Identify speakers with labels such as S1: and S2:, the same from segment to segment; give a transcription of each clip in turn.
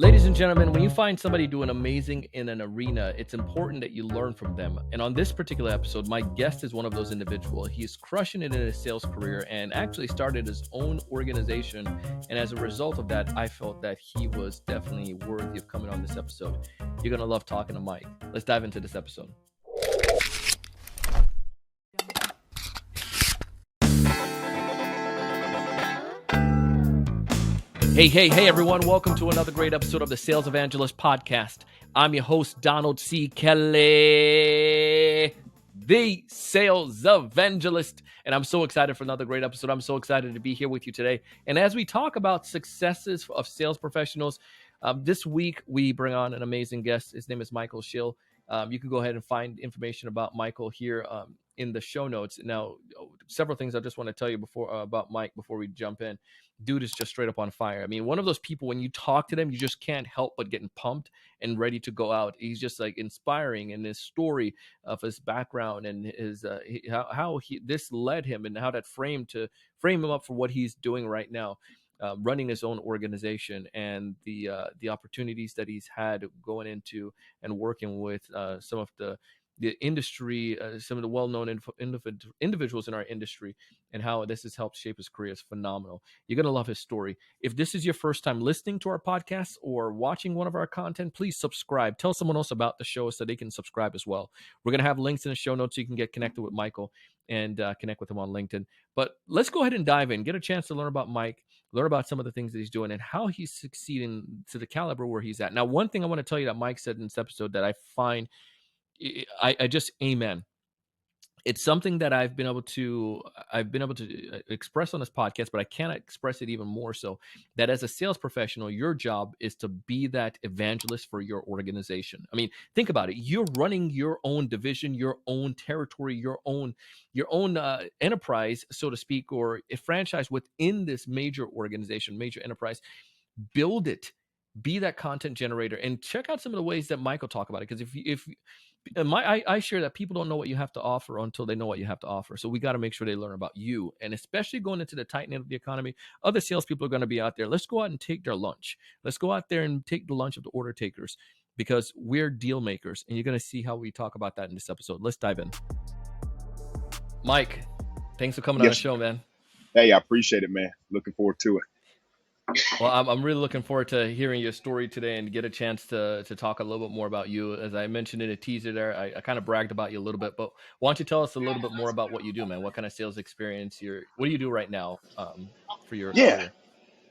S1: Ladies and gentlemen, when you find somebody doing amazing in an arena, it's important that you learn from them. And on this particular episode, my guest is one of those individuals. He is crushing it in his sales career and actually started his own organization. And as a result of that, I felt that he was definitely worthy of coming on this episode. You're going to love talking to Mike. Let's dive into this episode. Hey, everyone. Welcome to another great episode of the Sales Evangelist Podcast. I'm your host, Donald C. Kelly, the Sales Evangelist. And I'm so excited for another great episode. I'm so excited to be here with you today. And as we talk about successes of sales professionals, this week we bring on an amazing guest. His name is Michael Schill. You can go ahead and find information about Michael here in the show notes. Now, several things I just want to tell you about Mike before we jump in. Dude is just straight up on fire. I mean, one of those people, when you talk to them, you just can't help but getting pumped and ready to go out. He's just like inspiring, and his story of his background and his how this led him and how that frame him up for what he's doing right now. Running his own organization and the opportunities that he's had going into and working with some of the industry, some of the well-known individuals in our industry, and how this has helped shape his career is phenomenal. You're going to love his story. If this is your first time listening to our podcast or watching one of our content, please subscribe. Tell someone else about the show so they can subscribe as well. We're going to have links in the show notes so you can get connected with Michael and connect with him on LinkedIn. But let's go ahead and dive in, get a chance to learn about Mike, learn about some of the things that he's doing and how he's succeeding to the caliber where he's at. Now, one thing I want to tell you that Mike said in this episode that I find, I just amen. It's something that I've been able to express on this podcast, but I cannot express it even more so, that as a sales professional, your job is to be that evangelist for your organization. I mean, think about it. You're running your own division, your own territory, your own enterprise, so to speak, or a franchise within this major organization, major enterprise. Build it. Be that content generator, and check out some of the ways that Michael talked about it. Because I share that people don't know what you have to offer until they know what you have to offer. So we got to make sure they learn about you, and especially going into the tight end of the economy, other salespeople are going to be out there. Let's go out and take their lunch. Let's go out there and take the lunch of the order takers, because we're deal makers, and you're going to see how we talk about that in this episode. Let's dive in. Mike, thanks for coming on the show, man.
S2: Hey, I appreciate it, man. Looking forward to it.
S1: Well, I'm really looking forward to hearing your story today and get a chance to talk a little bit more about you. As I mentioned in a teaser there, I kind of bragged about you a little bit, but why don't you tell us a little bit more about what you do, man? What kind of sales experience what do you do right now for your career?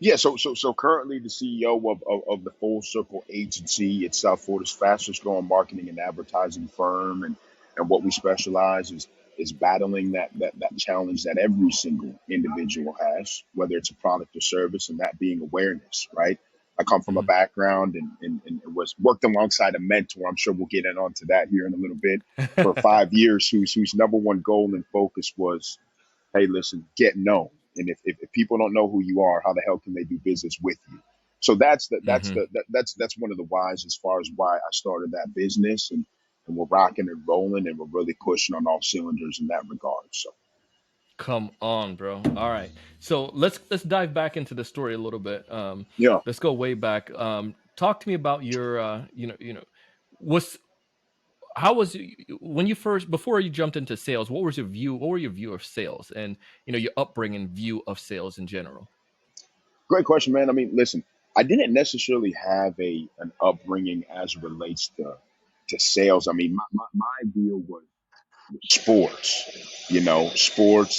S2: Yeah. So currently the CEO of the Full Circle Agency. It's South Florida's fastest growing marketing and advertising firm, and what we specialize is battling that challenge that every single individual has, whether it's a product or service, and that being awareness, right? I come from a background and was worked alongside a mentor. I'm sure we'll get in onto that here in a little bit, for 5 years, whose number one goal and focus was, hey, listen, get known. And if people don't know who you are, how the hell can they do business with you? So that's one of the whys as far as why I started that business, and we're rocking and rolling, and we're really pushing on all cylinders in that regard. So
S1: Come on, bro. All right. So let's dive back into the story a little bit.
S2: yeah.
S1: Let's go way back. Talk to me about your how was when you first, before you jumped into sales, what were your view of sales, and your upbringing view of sales in general?
S2: Great question, man. I mean, listen, I didn't necessarily have an upbringing as it relates to sales. I mean, my deal was sports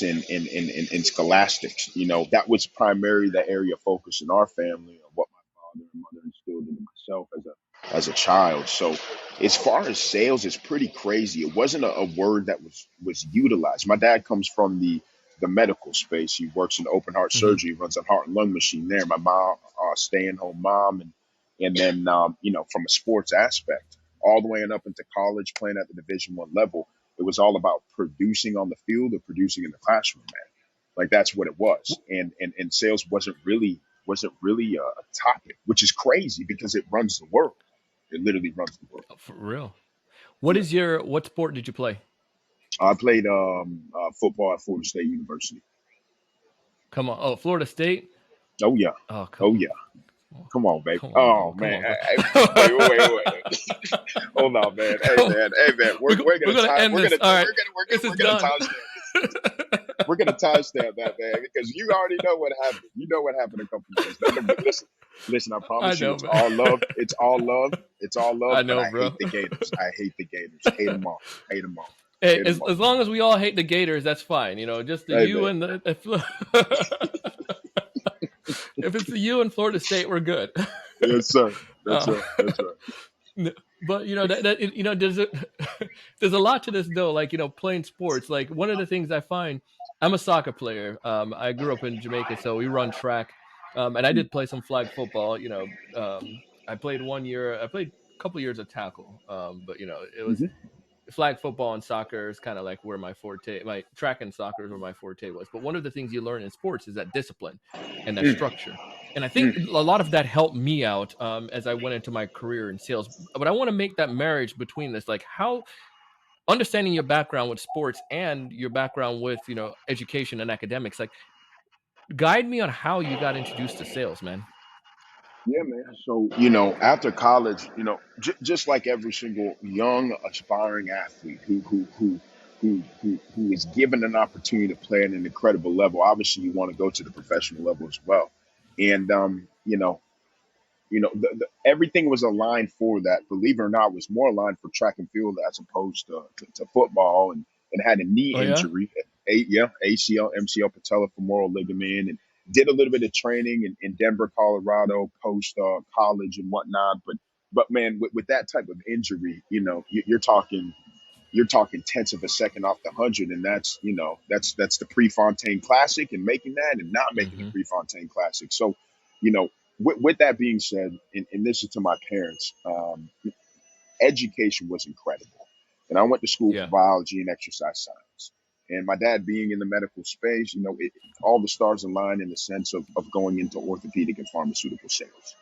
S2: and scholastics. That was primarily the area of focus in our family, of what my father and mother instilled into myself as a child. So as far as sales, it's pretty crazy. It wasn't a word that was utilized. My dad comes from the medical space. He works in open heart
S1: Mm-hmm.
S2: surgery, runs a heart and lung machine there. My mom, staying home mom, and then from a sports aspect, all the way and up into college, playing at the Division I level. It was all about producing on the field or producing in the classroom, man. Like that's what it was. And sales wasn't really a topic, which is crazy because it runs the world. It literally runs the world.
S1: For real.
S2: Yeah.
S1: What sport did you play?
S2: I played football at Florida State University.
S1: Come on. Oh, Florida State.
S2: Oh yeah.
S1: Oh, come
S2: Oh
S1: on.
S2: yeah. Come on, baby.
S1: Come on,
S2: Oh
S1: bro. Come
S2: man.
S1: on, bro.
S2: Wait. Hold on, man. Hey, man.
S1: We're gonna end
S2: We're
S1: this.
S2: gonna
S1: All right,
S2: we're
S1: this
S2: gonna
S1: is
S2: we're gonna
S1: done.
S2: timestamp this. We're gonna timestamp that, man, because you already know what happened. You know what happened a couple years. No, but listen. I
S1: I
S2: promise you,
S1: know,
S2: it's
S1: man.
S2: all love. It's all love. It's all love.
S1: I
S2: But
S1: know,
S2: I hate
S1: bro.
S2: the Gators. I hate the Gators. Hate them all. Hate them all.
S1: Hey,
S2: Hate them all.
S1: as long as we all hate the Gators, that's fine. You know, just the
S2: Hey,
S1: U
S2: man.
S1: and the if it's the U and Florida State, we're good.
S2: Yes, sir. That's
S1: Uh,
S2: right. That's right.
S1: but you know there's a there's a lot to this though. Like playing sports. Like one of the things I find, I'm a soccer player. I grew up in Jamaica, so we run track, and I did play some flag football. I played 1 year. I played a couple years of tackle, but it was
S2: Mm-hmm.
S1: flag football and soccer is kind of like where my track and soccer is where my forte was. But one of the things you learn in sports is that discipline and that
S2: Mm,
S1: structure. And I think
S2: mm.
S1: a lot of that helped me out as I went into my career in sales. But I want to make that marriage between this, like how understanding your background with sports and your background with education and academics. Like, guide me on how you got introduced to sales, man.
S2: Yeah, man. So, after college, just like every single young aspiring athlete who is given an opportunity to play at an incredible level, obviously you want to go to the professional level as well. And everything was aligned for that. Believe it or not, was more aligned for track and field as opposed to football, and had a knee
S1: Oh yeah.
S2: injury, ACL, MCL, patella femoral ligament, and did a little bit of training in Denver, Colorado, post college and whatnot. But man, with that type of injury, you're talking tenths of a second off the 100, and that's the Prefontaine Classic, and making that and not making the
S1: Mm-hmm.
S2: Prefontaine Classic. So, you know, with that being said, and this is to my parents, education was incredible, and I went to school for
S1: Yeah.
S2: biology and exercise science. And my dad being in the medical space, all the stars aligned in the sense of going into orthopedic and pharmaceutical sales.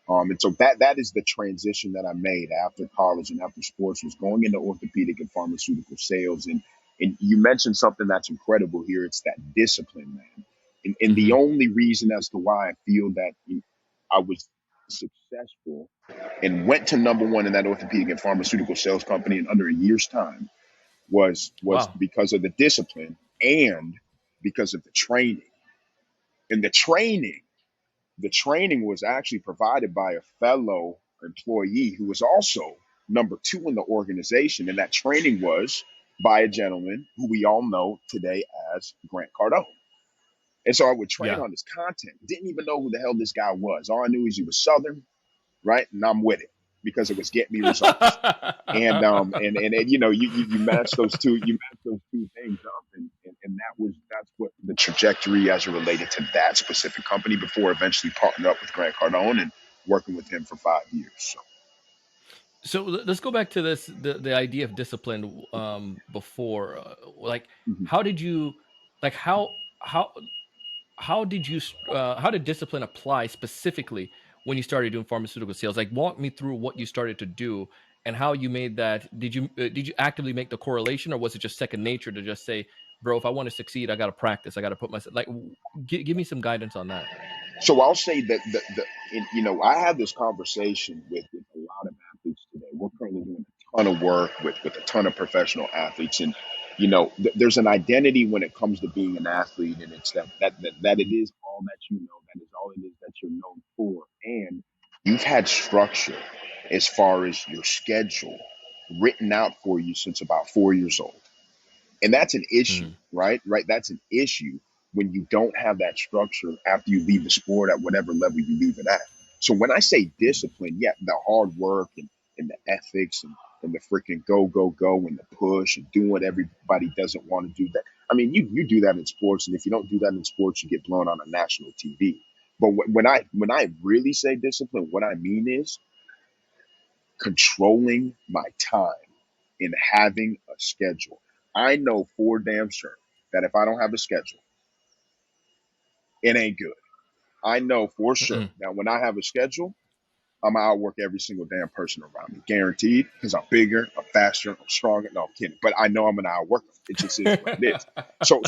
S2: And so that is the transition that I made after college and after sports, was going into orthopedic and pharmaceutical sales. And you mentioned something that's incredible here. It's that discipline, man. And the
S1: Mm-hmm.
S2: only reason as to why I feel that I was successful and went to number one in that orthopedic and pharmaceutical sales company in under a year's time was
S1: Wow.
S2: because of the discipline and because of the training. And the training was actually provided by a fellow employee who was also number two in the organization. And that training was by a gentleman who we all know today as Grant Cardone. And so I would train
S1: Yeah.
S2: on his content. Didn't even know who the hell this guy was. All I knew is he was Southern, right? And I'm with it because it was get me results. And you match those two things up, and that's what the trajectory as it related to that specific company before eventually partnering up with Grant Cardone and working with him for 5 years. So
S1: So let's go back to this the idea of discipline before like
S2: mhm.
S1: how did you like how how did discipline apply specifically when you started doing pharmaceutical sales? Like walk me through what you started to do and how you made that. Did you actively make the correlation, or was it just second nature to just say, bro, if I want to succeed, I got to practice, I got to put myself like give me some guidance on that.
S2: So I'll say that I have this conversation with a lot of athletes today. We're currently doing a ton of work with a ton of professional athletes, and there's an identity when it comes to being an athlete, and it's that it is all that you know, that is all it is that you're known for, and you've had structure as far as your schedule written out for you since about 4 years old. And that's an issue,
S1: Mhm.
S2: right? That's an issue when you don't have that structure after you leave the sport at whatever level you leave it at. So when I say discipline, yeah, the hard work and the ethics and the freaking go and the push and doing what everybody doesn't want to do. That, I mean, you do that in sports, and if you don't do that in sports, you get blown on a national TV. But when I really say discipline, what I mean is controlling my time in having a schedule. I know for damn sure that if I don't have a schedule, it ain't good. I know for sure
S1: Mm-mm.
S2: that when I have a schedule, I'm gonna outwork every single damn person around me, guaranteed, because I'm bigger, I'm faster, I'm stronger. No, I'm kidding, but I know I'm gonna outwork them. It just is what it is. So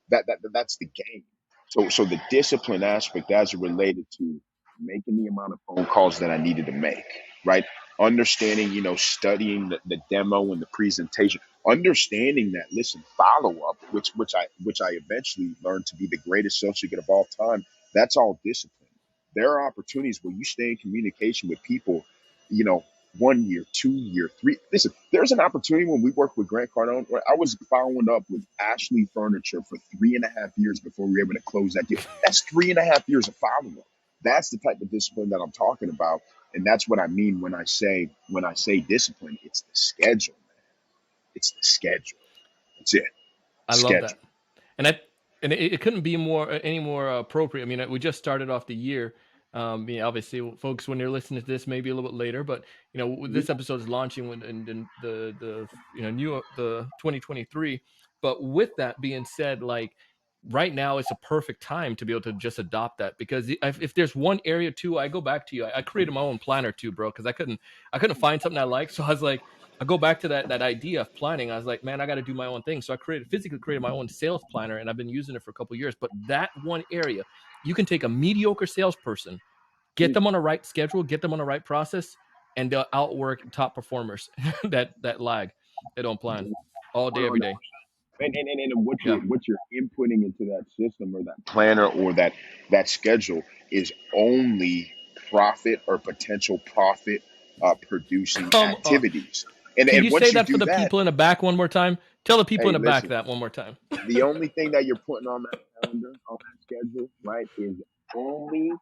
S2: that's the game. So the discipline aspect as it related to making the amount of phone calls that I needed to make, right? Understanding, studying the demo and the presentation, understanding that, listen, follow up, which I eventually learned to be the greatest sales secret of all time. That's all discipline. There are opportunities where you stay in communication with people, you know, 1 year, 2 year, three. Listen, there's an opportunity when we worked with Grant Cardone, where I was following up with Ashley Furniture for 3.5 years before we were able to close that deal. That's 3.5 years of follow up. That's the type of discipline that I'm talking about, and that's what I mean when I say discipline. It's the schedule, man. It's the schedule. That's it.
S1: I love
S2: Schedule.
S1: that. And it couldn't be any more appropriate. I mean, we just started off the year. Obviously, folks, when they're listening to this, maybe a little bit later, but
S2: Mhm.
S1: this episode is launching when in the new the 2023. But with that being said, like right now, it's a perfect time to be able to just adopt that, because if there's one area too, I go back to you. I created my own planner too, bro, because I couldn't find something I like, so I was like, I go back to that idea of planning. I was like, man, I got to do my own thing. So I physically created my own sales planner, and I've been using it for a couple of years. But that one area, you can take a mediocre salesperson, get
S2: Mm.
S1: them on a right schedule, get them on a right process, and they'll outwork top performers that lag, they don't plan all day, every
S2: 100%.
S1: day.
S2: And what
S1: Yeah.
S2: you're inputting into that system or that planner or that schedule is only profit or potential profit producing
S1: Come on.
S2: activities. And
S1: Can you say
S2: once you
S1: that for
S2: do
S1: the
S2: that,
S1: people in the back one more time? Tell the people in
S2: hey,
S1: the back
S2: listen,
S1: that one more time.
S2: the only thing that you're putting on that calendar, on that schedule, right, is only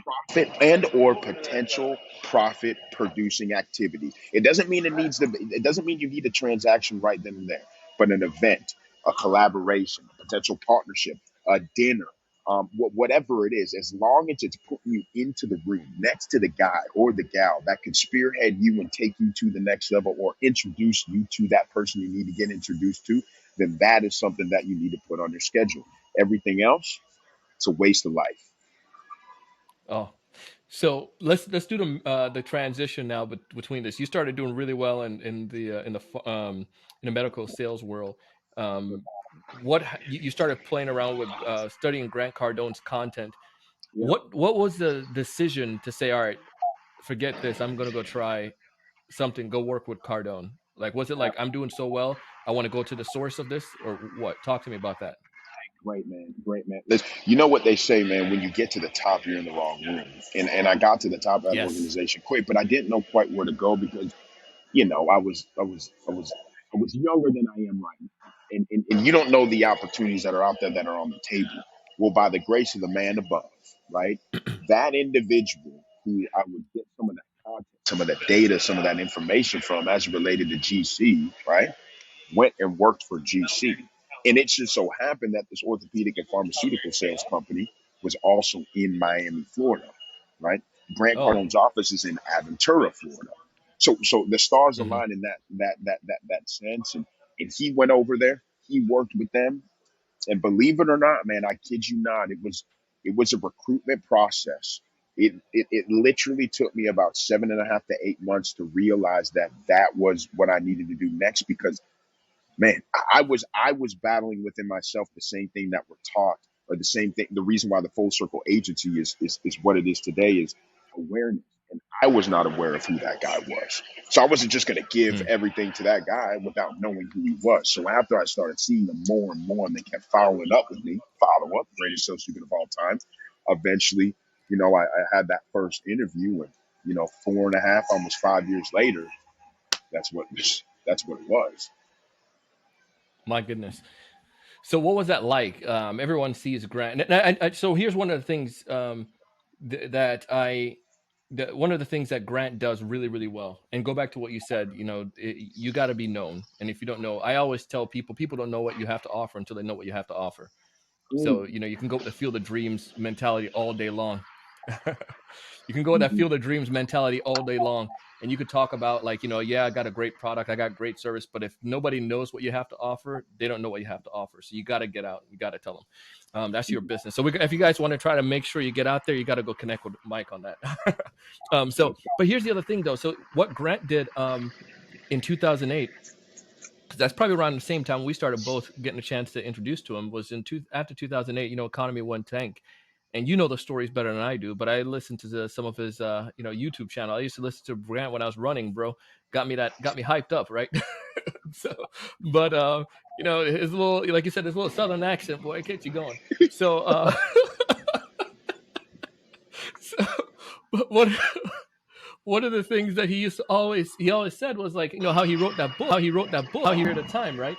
S2: profit and or potential profit producing activity. It doesn't mean you need a transaction right then and there, but an event, a collaboration, a potential partnership, a dinner, whatever it is, as long as it's putting you into the room next to the guy or the gal that could spearhead you and take you to the next level or introduce you to that person you need to get introduced to, then that is something that you need to put on your schedule. Everything else, it's a waste of life.
S1: Oh, so let's do the transition now. But between this, you started doing really well in the medical sales world. Um, you started playing around with studying Grant Cardone's content.
S2: Yeah.
S1: What was the decision to say, all right, forget this, I'm gonna go try something, go work with Cardone? Like, was it like, I'm doing so well, I want to go to the source of this, or what? Talk to me about that.
S2: Great man, great man. Listen, you know what they say, man. When you get to the top, you're in the wrong room. And I got to the top of that
S1: Yes.
S2: organization quick, but I didn't know quite where to go because I was younger than I am right now, and you don't know the opportunities that are out there that are on the table. Well, by the grace of the man above, right? That individual who I would get some of that content, some of that data, some of that information from, as related to GC, right? Went and worked for GC. And it just so happened that this orthopedic and pharmaceutical sales company was also in Miami, Florida, right? Grant
S1: Oh.
S2: Cardone's office is in Aventura, Florida. So the stars
S1: Hmm.
S2: aligned in that sense. And he went over there, he worked with them. And believe it or not, man, I kid you not, it was a recruitment process. It literally took me about 7.5 to 8 months to realize that that was what I needed to do next because man, I was battling within myself the same thing that we're taught, or the same thing. The reason why the full circle agency is what it is today is awareness. And I was not aware of who that guy was. So I wasn't just gonna give
S1: Mm.
S2: everything to that guy without knowing who he was. So after I started seeing him more and more and they kept following up with me, follow up, greatest sales secret of all time, eventually, I had that first interview and 4.5, almost 5 years later, that's what it was.
S1: My goodness. So what was that like? Everyone sees Grant. So here's one of the things that one of the things that Grant does really, really well. And go back to what you said. You got to be known. And if you don't know, I always tell people don't know what you have to offer until they know what you have to offer.
S2: Mm.
S1: So you can go with the field of dreams mentality all day long. You can go with that
S2: Mhm.
S1: field of dreams mentality all day long, and you could talk about, like, yeah, I got a great product, I got great service, but if nobody knows what you have to offer, they don't know what you have to offer. So you got to get out, you got to tell them. That's your business. So if you guys want to try to make sure you get out there, you got to go connect with Mike on that. So
S2: Let's
S1: but here's the other thing though. So what Grant did in 2008, because that's probably around the same time we started both getting a chance to introduce to him, was after 2008. Economy went tank, and you know the stories better than I do, but I listened to some of his YouTube channel. I used to listen to Grant when I was running, bro. Got me hyped up, right? So, but his little, like you said, his little southern accent, boy, it gets you going. So, so but one of the things that he always said was like, how he wrote that book at a time, right?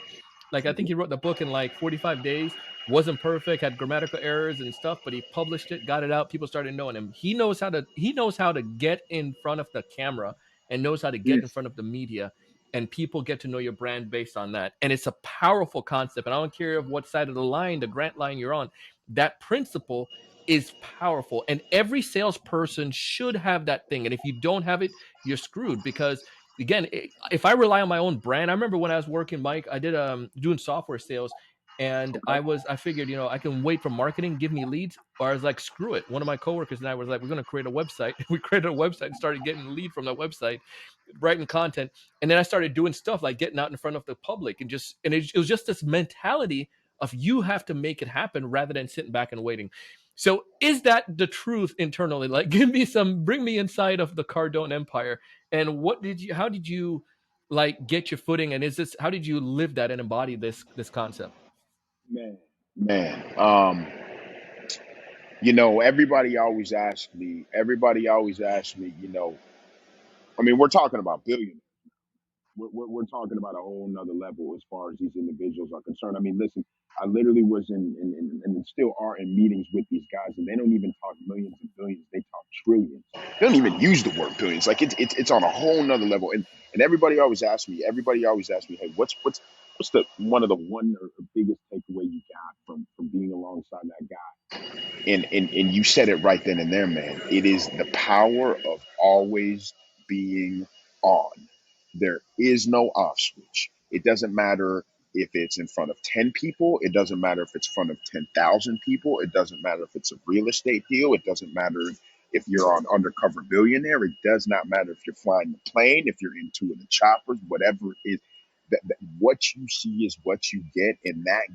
S1: Like I think he wrote the book in like 45 days, wasn't perfect, had grammatical errors and stuff, but he published it, got it out, people started knowing him. He knows how to get in front of the camera and knows how to get in
S2: Yes.
S1: front of the media, and people get to know your brand based on that. And it's a powerful concept. And I don't care of what side of the Grant line you're on. That principle is powerful, and every salesperson should have that thing. And if you don't have it, you're screwed, because again, if I rely on my own brand, I remember when I was working, Mike, I did doing software sales, and
S2: Okay.
S1: I figured, I can wait for marketing give me leads, or I was like, screw it. One of my coworkers and I was like, we're going to create a website. We created a website and started getting a lead from that website, writing content. And then I started doing stuff like getting out in front of the public, and it was just this mentality of you have to make it happen rather than sitting back and waiting. So is that the truth internally? Like, bring me inside of the Cardone empire, and how did you like get your footing? And how did you live that and embody this concept?
S2: Man. Man. Everybody always asks me, I mean, we're talking about billions. We're talking about a whole nother level as far as these individuals are concerned. I mean, listen, I literally was in and still are in meetings with these guys, and they don't even talk millions and billions. They talk trillions. They don't even use the word billions. Like it's on a whole nother level. And everybody always asks me, hey, what's the one or biggest takeaway you got from being alongside that guy? And you said it right then and there, man. It is the power of always being on. There is no off switch. It doesn't matter if it's in front of 10 people. It doesn't matter if it's in front of 10,000 people. It doesn't matter if it's a real estate deal. It doesn't matter if you're on Undercover Billionaire. It does not matter if you're flying the plane, if you're in two of the choppers, whatever it is. What you see is what you get. And that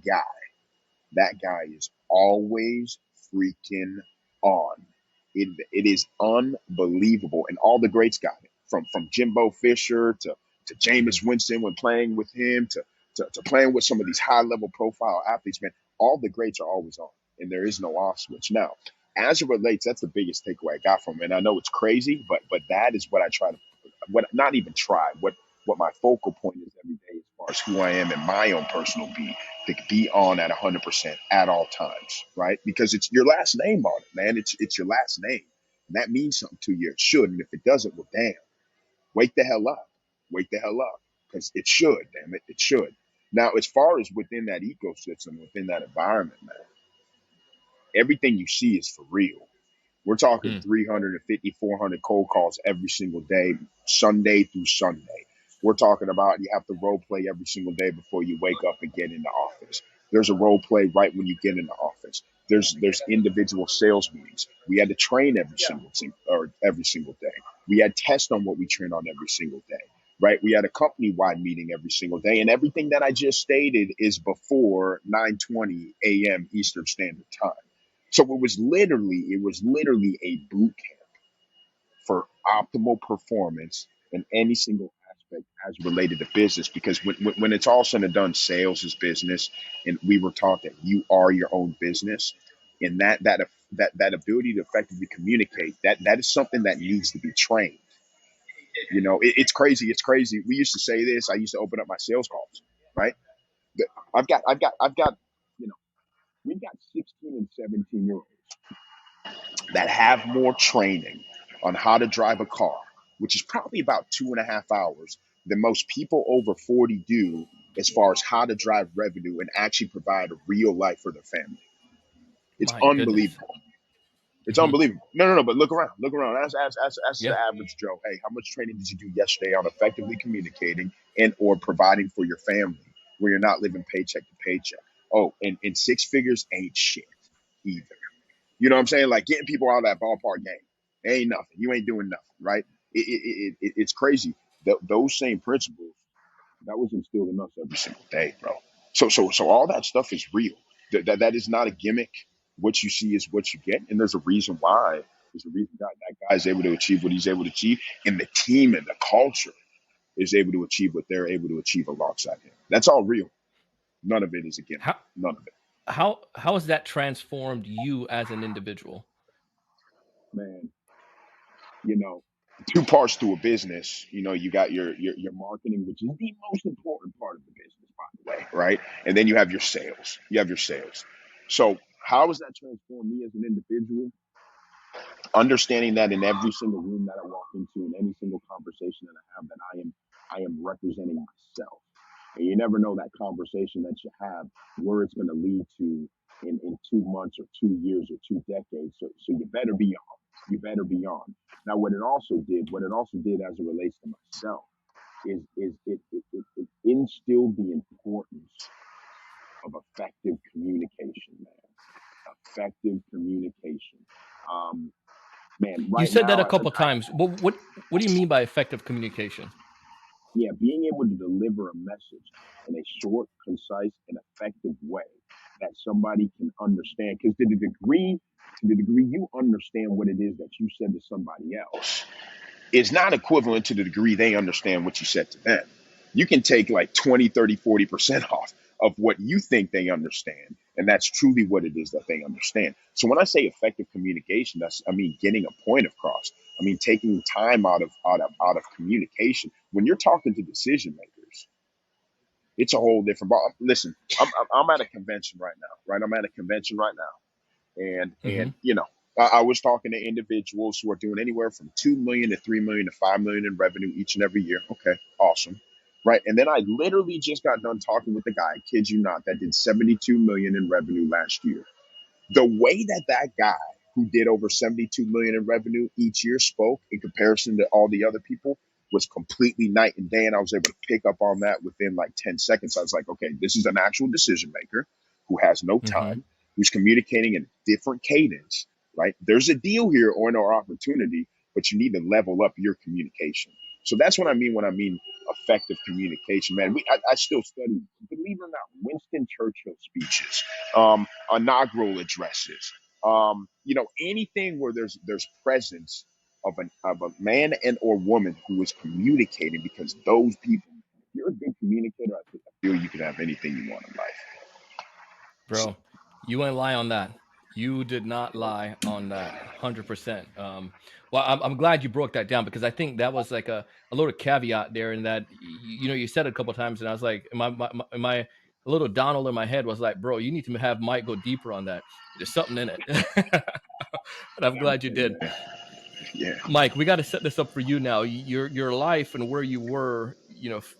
S2: guy is always freaking on. It is unbelievable, and all the greats got it. From Jimbo Fisher to
S1: Mhm.
S2: Jameis Winston when playing with him to playing with some of these high level profile athletes. Man, all the greats are always on, and there is no off switch. Now, as it relates, that's the biggest takeaway I got from it. And I know it's crazy, but that is what I try to, what not even try, what my focal point is every day as far as who I am in my own personal being, to be on at 100% at all times, right? Because it's your last name on it, man. It's your last name. And that means something to you. It should. And if it doesn't, well, damn, wake the hell up. Wake the hell up. Because it should, damn it. It should. Now, as far as within that ecosystem, within that environment, man, everything you see is for real. We're talking
S1: Mm.
S2: 350, 400 cold calls every single day, Sunday through Sunday. We're talking about you have to role play every single day before you wake up and get in the office. There's a role play right when you get in the office. There's individual sales meetings. We had to train every single day. We had tests on what we train on every single day. Right? We had a company wide meeting every single day, and everything that I just stated is before 9:20 a.m. Eastern Standard Time. So it was literally a boot camp for optimal performance in any single aspect as related to business. Because when it's all said and done, sales is business, and we were taught that you are your own business, and that ability to effectively communicate, that is something that needs to be trained. It's crazy. It's crazy. We used to say this. I used to open up my sales calls, right? I've got, you know, we've got 16 and 17-year olds that have more training on how to drive a car, which is probably about 2.5 hours, than most people over 40 do as far as how to drive revenue and actually provide a real life for their family. It's
S1: My goodness.
S2: unbelievable. It's
S1: Hmm.
S2: unbelievable. No. But look around. Look around. Ask
S1: Yeah.
S2: the average Joe. Hey, how much training did you do yesterday on effectively communicating and or providing for your family where you're not living paycheck to paycheck? Oh, and six figures ain't shit either. You know what I'm saying? Like getting people out of that ballpark game ain't nothing. You ain't doing nothing, right? It's crazy. Those same principles that was instilled in us every single day, bro. So all that stuff is real. That is not a gimmick. What you see is what you get, and there's a reason why. There's a reason that guy is able to achieve what he's able to achieve, and the team and the culture is able to achieve what they're able to achieve alongside him. That's all real. None of it is a gimmick.
S1: How
S2: None of it,
S1: how has that transformed you as an individual?
S2: man. You know, two parts to a business. You know, you got your marketing, which is the most important part of the business, by the way, right? And then you have your sales. You have your sales. So how has that transformed me as an individual? Understanding that in every single room that I walk into, in any single conversation that I have, that I am representing myself. And you never know that conversation that you have where it's going to lead to in 2 months or 2 years or 2 decades. So you better be on. You better be on. Now, what it also did as it relates to myself is it instilled the importance of effective communication, man. Effective communication. Um, Man,
S1: You
S2: right
S1: said that
S2: now,
S1: a couple times. What do you mean by effective communication?
S2: yeah, being able to deliver a message in a short, concise, and effective way that somebody can understand. Because to the degree you understand what it is that you said to somebody else, is not equivalent to the degree they understand what you said to them. You can take like 20, 30, 40% off of what you think they understand. And that's truly what it is that they understand. So when I say effective communication, I mean getting a point across. I mean taking time out of communication. When you're talking to decision makers, it's a whole different ball. Listen, I'm at a convention right now, right? I'm at a convention right now, and
S1: Hmm.
S2: I was talking to individuals who are doing anywhere from 2 million to 3 million to 5 million in revenue each and every year. Okay, awesome, right? And then I literally just got done talking with the guy, I kid you not, that did 72 million in revenue last year. The way that that guy who did over 72 million in revenue each year spoke in comparison to all the other people was completely night and day, and I was able to pick up on that within like 10 seconds. I was like, okay, this is an actual decision maker who has no
S1: Hmm.
S2: time, who's communicating in a different cadence, right? There's a deal here or an opportunity, but you need to level up your communication. So that's what I mean when I mean effective communication, man. I still study, believe it or not, Winston Churchill speeches, inaugural addresses, anything where there's presence of a man and or woman who is communicating, because those people, if you're a good communicator, I feel you can have anything you want in life. So,
S1: Bro, you ain't lie on that. You did not lie on that 100%. Well, I'm glad you broke that down because I think that was like a little caveat there in that, you said it a couple times and I was like, my a little Donald in my head was like, bro, you need to have Mike go deeper on that. There's something in it. And I'm glad you did.
S2: yeah, yeah.
S1: Mike, we got to set this up for you now. Your life and where you were,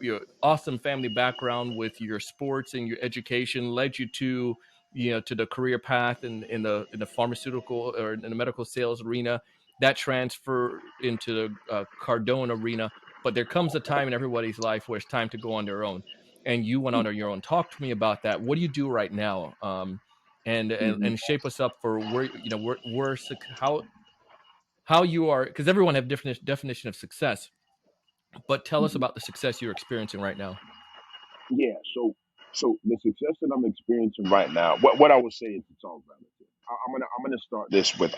S1: your awesome family background with your sports and your education led you to, to the career path in the pharmaceutical or in the medical sales arena. That transfer into the Cardone arena. But there comes a time in everybody's life where it's time to go on their own, and you went on your own. Talk to me about that. What do you do right now? And
S2: Mhm.
S1: shape us up for where how you are, because everyone have different definition of success, but tell us
S2: Mhm.
S1: about the success you're experiencing right now.
S2: Yeah. So the success that I'm experiencing right now, what I would say is it's all relative.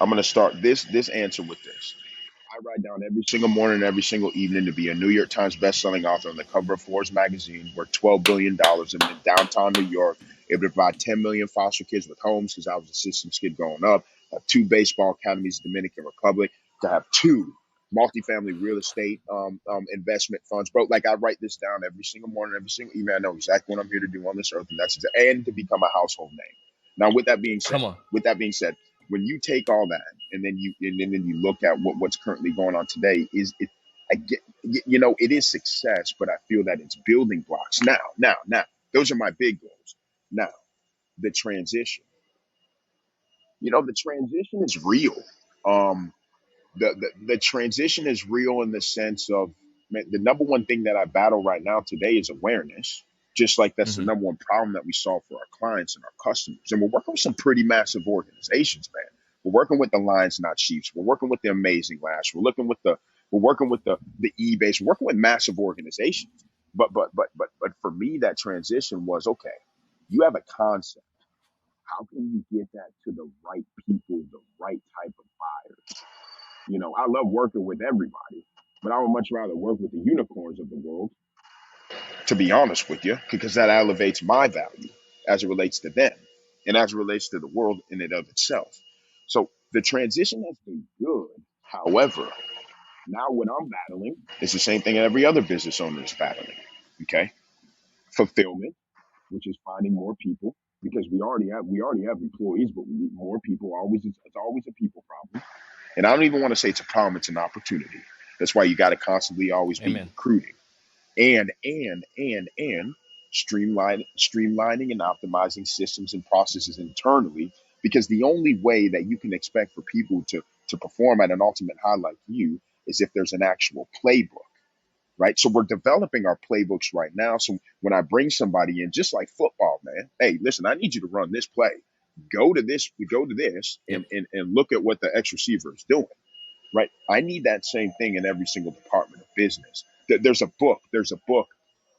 S2: I'm gonna start this answer with this. I write down every single morning, every single evening to be a New York Times best-selling author on the cover of Forbes magazine, worth $12 billion. I'm in downtown New York, able to provide 10 million foster kids with homes because I was a systems kid growing up. Have two baseball academies in the Dominican Republic. To have two multifamily real estate investment funds, bro. Like I write this down every single morning, every single email. I know exactly what I'm here to do on this earth, and and to become a household name. Now,
S1: Come on.
S2: with that being said, when you take all that and then you look at what's currently going on today, is it I get it is success, but I feel that it's building blocks. Now, those are my big goals. Now, the transition. The transition is real. Um, the transition is real in the sense of, man, the number one thing that I battle right now today is awareness. Just like that's the
S1: Hmm.
S2: number one problem that we solve for our clients and our customers. And we're working with some pretty massive organizations, man. We're working with the Lions Not Chiefs. We're working with the Amazing Lash. We're working with the eBase. We're working with massive organizations. But for me, that transition was okay. You have a concept. How can you get that to the right people, the right type of buyers? I love working with everybody, but I would much rather work with the unicorns of the world, to be honest with you, because that elevates my value as it relates to them and as it relates to the world in and of itself. So the transition has been good. However, now what I'm battling is the same thing every other business owner is battling. Okay. Fulfillment, which is finding more people because we already have employees, but we need more people. Always it's always a people problem. And I don't even want to say it's a problem, it's an opportunity. That's why you got to constantly always be
S1: Amen.
S2: recruiting and streamlining and optimizing systems and processes internally, because the only way that you can expect for people to perform at an ultimate high like you is if there's an actual playbook, right? So we're developing our playbooks right now. So when I bring somebody in, just like football, man, hey, listen, I need you to run this play. Go to this
S1: Yep.
S2: and look at what the ex receiver is doing, right? I need that same thing in every single department of business. There's a book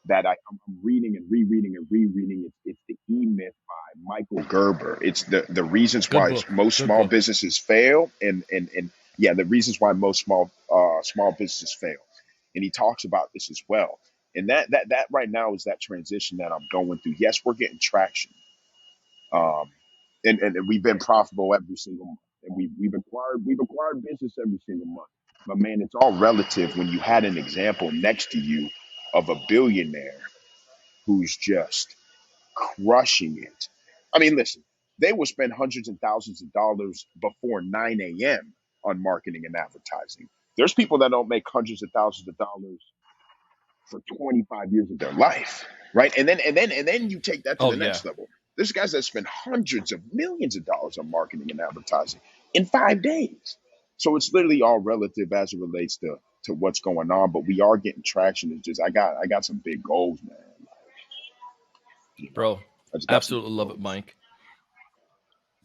S2: that I'm reading and rereading and rereading. It's the E Myth by Michael Gerber. It's the reasons
S1: Good
S2: why
S1: book.
S2: most
S1: Good
S2: small
S1: book.
S2: businesses fail, and yeah, the reasons why most small businesses fail. And he talks about this as well. And that right now is that transition that I'm going through. Yes, we're getting traction, um, and we've been profitable every single month, and we've acquired business every single month. But man, it's all relative when you had an example next to you of a billionaire who's just crushing it. I mean, listen, they will spend hundreds and thousands of dollars before 9 a.m. on marketing and advertising. There's people that don't make hundreds of thousands of dollars for 25 years of their life, right? And then you take that to
S1: Oh
S2: the
S1: yeah,
S2: next level. There's guys that spend hundreds of millions of dollars on marketing and advertising in 5 days. So it's literally all relative as it relates to what's going on, but we are getting traction. It's just I got some big goals, man. You know,
S1: bro.
S2: I just got some
S1: Absolutely
S2: big
S1: love it,
S2: goals.
S1: Mike.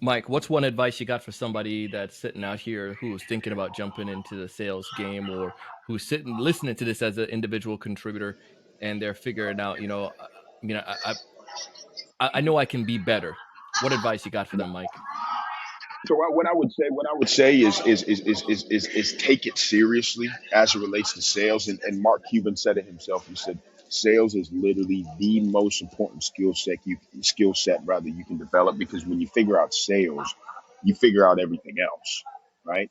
S1: Mike, what's one advice you got for somebody that's sitting out here who's thinking about jumping into the sales game, or who's sitting listening to this as an individual contributor, and they're figuring out, I know I can be better. What advice you got for them, Mike?
S2: So what I would say is take it seriously as it relates to sales. And Mark Cuban said it himself. He said sales is literally the most important skill set rather you can develop, because when you figure out sales, you figure out everything else, right?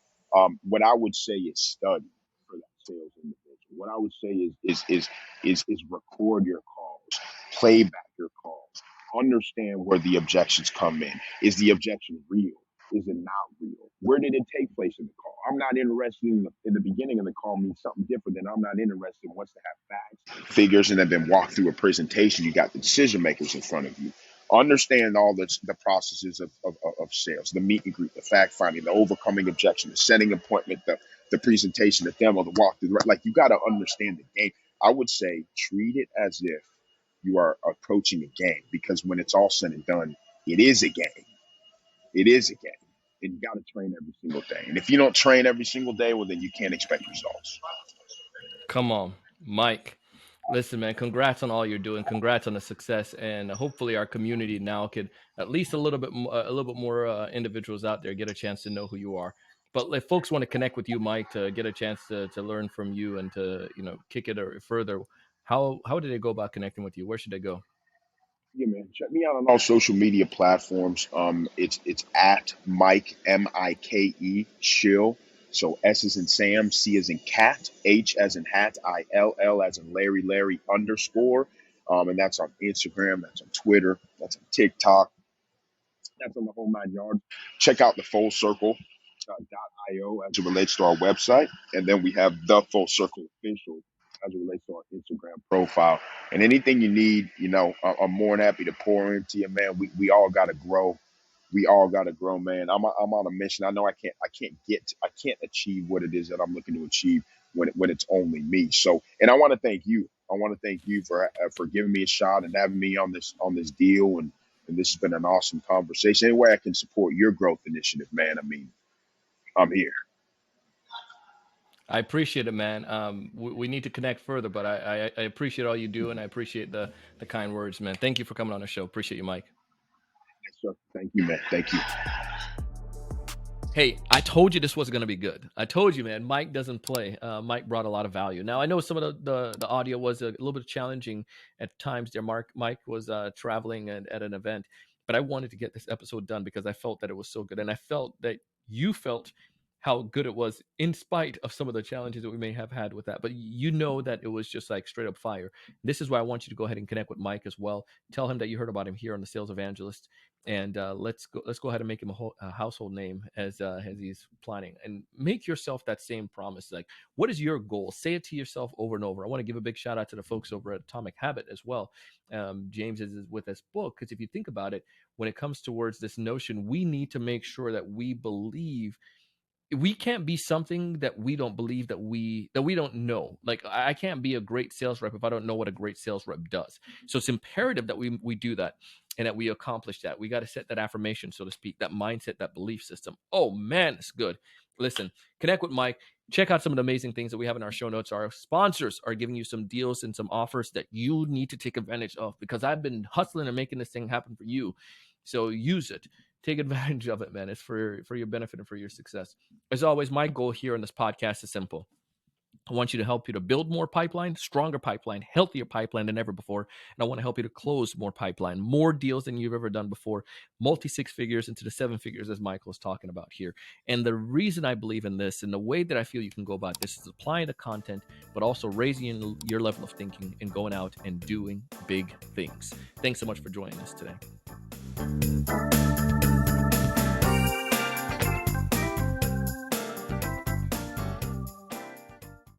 S2: What I would say is study for that sales individual. What I would say is record your calls, play back your calls, understand where the objections come in. Is the objection real? Is it not real? Where did it take place in the call? I'm not interested in the beginning of the call means something different than I'm not interested in wants to have facts, figures, and have been walked through a presentation. You got the decision makers in front of you. Understand all the processes of sales, the meet and greet, the fact finding, the overcoming objection, the setting appointment, the presentation, the demo, the walkthrough. Right? Like you got to understand the game. I would say treat it as if you are approaching a game, because when it's all said and done, it is a game. It is a game. And you got to train every single day. And if you don't train every single day, well, then you can't expect results.
S1: Come on, Mike. Listen, man, congrats on all you're doing. Congrats on the success, and hopefully our community now could at least a little bit more individuals out there get a chance to know who you are. But if folks want to connect with you, Mike, to get a chance to learn from you and to kick it further, how do they go about connecting with you? Where should they go?
S2: Yeah, man. Check me out on all social media platforms. It's at Mike Mike Schill. So S is in Sam, C is in cat, H as in hat, ILL as in Larry underscore. And that's on Instagram, that's on Twitter, that's on TikTok, that's on the whole 9 yards. Check out the Full Circle .io as it relates to our website, and then we have the Full Circle official as it relates to our Instagram profile. And anything you need, I'm more than happy to pour into you, man. We all got to grow. We all got to grow, man. I'm on a mission. I know I can't achieve what it is that I'm looking to achieve when it's only me. So, and I want to thank you. I want to thank you for giving me a shot and having me on this deal. And this has been an awesome conversation. Any way I can support your growth initiative, man, I mean, I'm here.
S1: I appreciate it, man. We need to connect further, but I appreciate all you do, and I appreciate the kind words, man. Thank you for coming on the show. Appreciate you, Mike.
S2: sir. Thank you, man. Thank you.
S1: Hey, I told you this was going to be good. I told you, man. Mike doesn't play. Mike brought a lot of value. Now I know some of the audio was a little bit challenging at times. There, Mike was traveling at an event, but I wanted to get this episode done because I felt that it was so good, and I felt that you felt how good it was, in spite of some of the challenges that we may have had with that. But you know that it was just like straight up fire. This is why I want you to go ahead and connect with Mike as well. Tell him that you heard about him here on the Sales Evangelist, and let's go ahead and make him a household name as he's planning, and make yourself that same promise. Like, what is your goal? Say it to yourself over and over. I want to give a big shout out to the folks over at Atomic Habit as well. James is with this book, because if you think about it, when it comes towards this notion, we need to make sure that we believe. We can't be something that we don't believe, that we don't know. Like, I can't be a great sales rep if I don't know what a great sales rep does. So it's imperative that we do that, and that we accomplish that. We got to set that affirmation, so to speak, that mindset, that belief system. Oh man, it's good. Listen, connect with Mike. Check out some of the amazing things that we have in our show notes. Our sponsors are giving you some deals and some offers that you need to take advantage of, because I've been hustling and making this thing happen for you. So use it. Take advantage of it, man. It's for your benefit and for your success. As always, my goal here on this podcast is simple. I want you to help you to build more pipeline, stronger pipeline, healthier pipeline than ever before. And I want to help you to close more pipeline, more deals than you've ever done before, multi 6 figures into the 7 figures, as Michael's talking about here. And the reason I believe in this, and the way that I feel you can go about this, is applying the content, but also raising your level of thinking and going out and doing big things. Thanks so much for joining us today.